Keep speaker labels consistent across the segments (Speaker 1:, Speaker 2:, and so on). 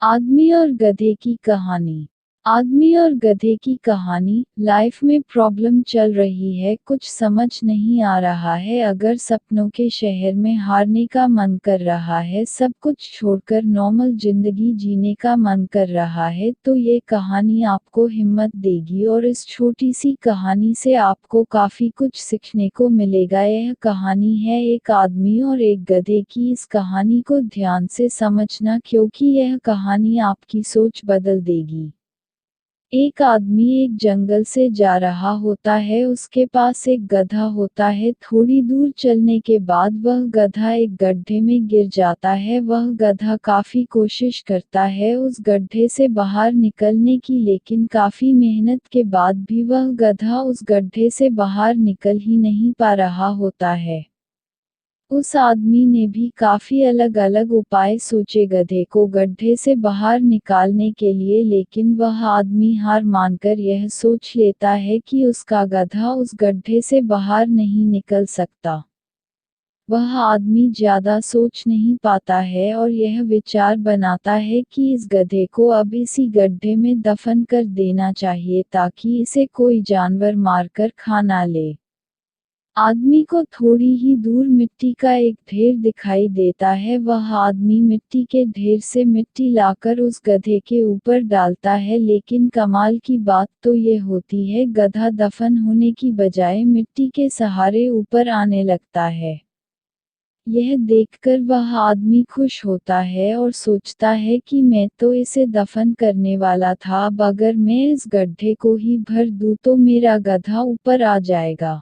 Speaker 1: आदमी और गधे की कहानी। आदमी और गधे की कहानी। लाइफ में प्रॉब्लम चल रही है, कुछ समझ नहीं आ रहा है। अगर सपनों के शहर में हारने का मन कर रहा है, सब कुछ छोड़कर नॉर्मल जिंदगी जीने का मन कर रहा है, तो ये कहानी आपको हिम्मत देगी और इस छोटी सी कहानी से आपको काफी कुछ सीखने को मिलेगा। यह कहानी है एक आदमी और एक गधे की। इस कहानी को ध्यान से समझना, क्योंकि यह कहानी आपकी सोच बदल देगी। एक आदमी एक जंगल से जा रहा होता है, उसके पास एक गधा होता है। थोड़ी दूर चलने के बाद वह गधा एक गड्ढे में गिर जाता है। वह गधा काफी कोशिश करता है उस गड्ढे से बाहर निकलने की, लेकिन काफी मेहनत के बाद भी वह गधा उस गड्ढे से बाहर निकल ही नहीं पा रहा होता है। उस आदमी ने भी काफी अलग अलग उपाय सोचे गधे को गड्ढे से बाहर निकालने के लिए, लेकिन वह आदमी हार मानकर यह सोच लेता है कि उसका गधा उस गड्ढे से बाहर नहीं निकल सकता। वह आदमी ज्यादा सोच नहीं पाता है और यह विचार बनाता है कि इस गधे को अब इसी गड्ढे में दफन कर देना चाहिए, ताकि इसे कोई जानवर मारकर खा ना ले। आदमी को थोड़ी ही दूर मिट्टी का एक ढेर दिखाई देता है। वह आदमी मिट्टी के ढेर से मिट्टी लाकर उस गधे के ऊपर डालता है, लेकिन कमाल की बात तो ये होती है, गधा दफन होने की बजाय मिट्टी के सहारे ऊपर आने लगता है। यह देखकर वह आदमी खुश होता है और सोचता है कि मैं तो इसे दफन करने वाला था, अब अगर मैं इस गड्ढे को ही भर दूं तो मेरा गधा ऊपर आ जाएगा।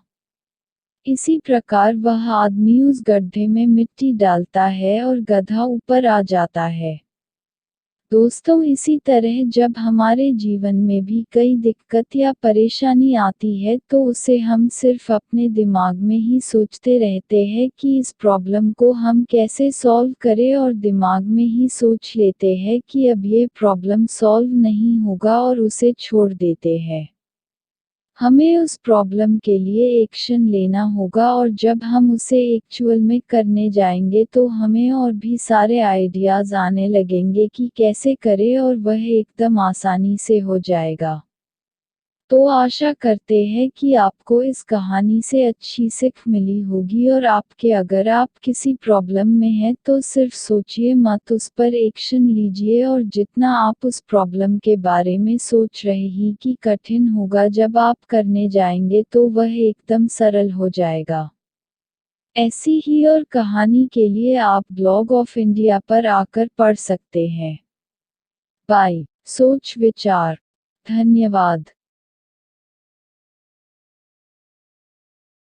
Speaker 1: इसी प्रकार वह आदमी उस गड्ढे में मिट्टी डालता है और गधा ऊपर आ जाता है। दोस्तों, इसी तरह जब हमारे जीवन में भी कई दिक्कत या परेशानी आती है, तो उसे हम सिर्फ अपने दिमाग में ही सोचते रहते हैं कि इस प्रॉब्लम को हम कैसे सॉल्व करें, और दिमाग में ही सोच लेते हैं कि अब ये प्रॉब्लम सॉल्व नहीं होगा और उसे छोड़ देते हैं। हमें उस प्रॉब्लम के लिए एक्शन लेना होगा, और जब हम उसे एक्चुअल में करने जाएंगे तो हमें और भी सारे आइडियाज आने लगेंगे कि कैसे करें, और वह एकदम आसानी से हो जाएगा। तो आशा करते हैं कि आपको इस कहानी से अच्छी सीख मिली होगी, और अगर आप किसी प्रॉब्लम में हैं तो सिर्फ सोचिए मत, उस पर एक्शन लीजिए। और जितना आप उस प्रॉब्लम के बारे में सोच रहे ही कि कठिन होगा, जब आप करने जाएंगे तो वह एकदम सरल हो जाएगा। ऐसी ही और कहानी के लिए आप ब्लॉग ऑफ इंडिया पर आकर पढ़ सकते हैं। बाय। सोच विचार। धन्यवाद।